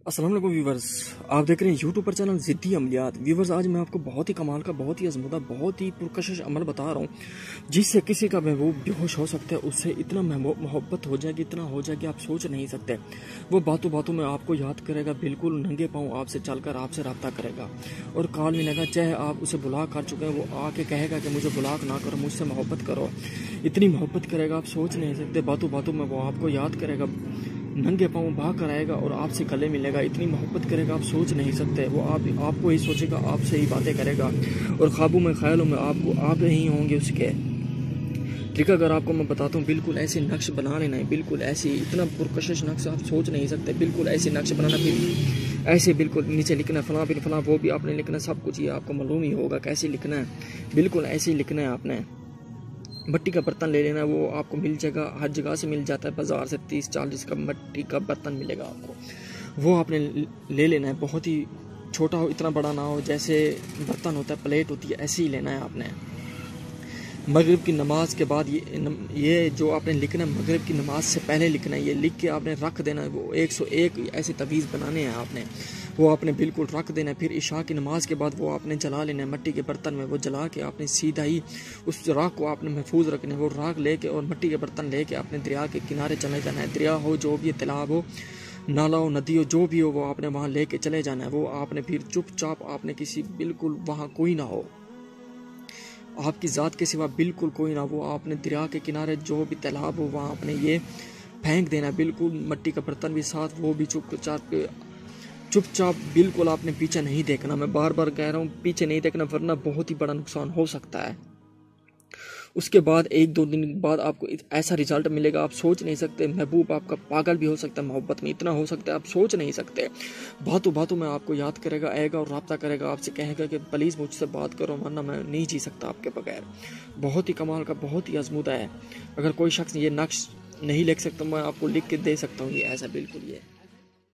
अस्सलाम वालेकुम व्यूवर्स, आप देख रहे हैं यूट्यूब पर चैनल ज़िद्दी अमलियात। व्यूवर्स, आज मैं आपको बहुत ही कमाल का, बहुत ही अज़मुदा, बहुत ही पुरकशिश अमल बता रहा हूँ जिससे किसी का महबूब बेहोश हो सकता है। उससे इतना मोहब्बत हो जाएगी, इतना हो जाएगी आप सोच नहीं सकते। वो बातों बातों में आपको याद करेगा, बिल्कुल नंगे पाँव आपसे चलकर आपसे रब्ता करेगा और कॉल मिलेगा। चाहे आप उसे बुला कर चुके हैं, वो आके कहेगा कि मुझे ब्लॉक ना करो, मुझसे मोहब्बत करो। इतनी मोहब्बत करेगा आप सोच नहीं सकते। बातों बातों में वो आपको याद करेगा, नंगे पाँव भाग कर आएगा और आपसे गले मिलेगा। इतनी मोहब्बत करेगा आप सोच नहीं सकते। वो आपको ही सोचेगा, आपसे ही बातें करेगा और ख्वाबों में ख्यालों में आप ही होंगे उसके। ठीक है, अगर आपको मैं बताता हूँ, बिल्कुल ऐसे नक्श बना लेना है, बिल्कुल ऐसे, इतना पुरकशिश नक्श आप सोच नहीं सकते। बिल्कुल ऐसे नक्श बनाना, फिर ऐसे बिल्कुल नीचे लिखना है फलां बिन फलां, वो भी आपने लिखना, सब कुछ ये आपको मालूम ही होगा कैसे लिखना है। बिल्कुल ऐसे ही लिखना है आपने। मट्टी का बर्तन ले लेना है, वो आपको मिल जाएगा, हर जगह से मिल जाता है। बाज़ार से 30-40 का मट्टी का बर्तन मिलेगा आपको, वो आपने ले लेना है। बहुत ही छोटा हो, इतना बड़ा ना हो। जैसे बर्तन होता है, प्लेट होती है, ऐसे ही लेना है आपने। मगरिब की नमाज के बाद ये जो आपने लिखना है, मगरिब की नमाज से पहले लिखना है। ये लिख के आपने रख देना है। वो 101 ऐसे तवीज़ बनाने हैं आपने, वो आपने बिल्कुल रख देना है। फिर इशा की नमाज के बाद वो आपने जला लेना है मट्टी के बर्तन में। वो जला के आपने सीधा ही उस राख को आपने महफूज रखना है। वो राख लेके और मट्टी के बर्तन लेके आपने दरिया के किनारे चले जाना है। दरिया हो, जो भी तालाब हो, नाला हो, नदी हो, जो भी हो, वो आपने वहाँ लेके चले जाना है। वो आपने फिर चुपचाप, आपने किसी, बिल्कुल वहाँ कोई ना हो, आपकी ज़ात के सिवा बिल्कुल कोई ना, वो आपने दरिया के किनारे जो भी तालाब हो वहाँ आपने ये फेंक देना, बिल्कुल मट्टी का बर्तन भी साथ, वो भी चुपचाप बिल्कुल आपने पीछे नहीं देखना। मैं बार बार कह रहा हूँ, पीछे नहीं देखना, वरना बहुत ही बड़ा नुकसान हो सकता है। उसके बाद 1-2 दिन बाद आपको ऐसा रिजल्ट मिलेगा, आप सोच नहीं सकते। महबूब आपका पागल भी हो सकता है, मोहब्बत में इतना हो सकता है आप सोच नहीं सकते। बातों बातों में आपको याद करेगा, आएगा और रब्ता करेगा आपसे, कहेगा कि प्लीज़ मुझसे बात करो, वरना मैं नहीं जी सकता आपके बगैर। बहुत ही कमाल का, बहुत ही आजमूदा है। अगर कोई शख्स ये नक्श नहीं लिख सकता, मैं आपको लिख के दे सकता हूँ ये ऐसा, बिल्कुल ये।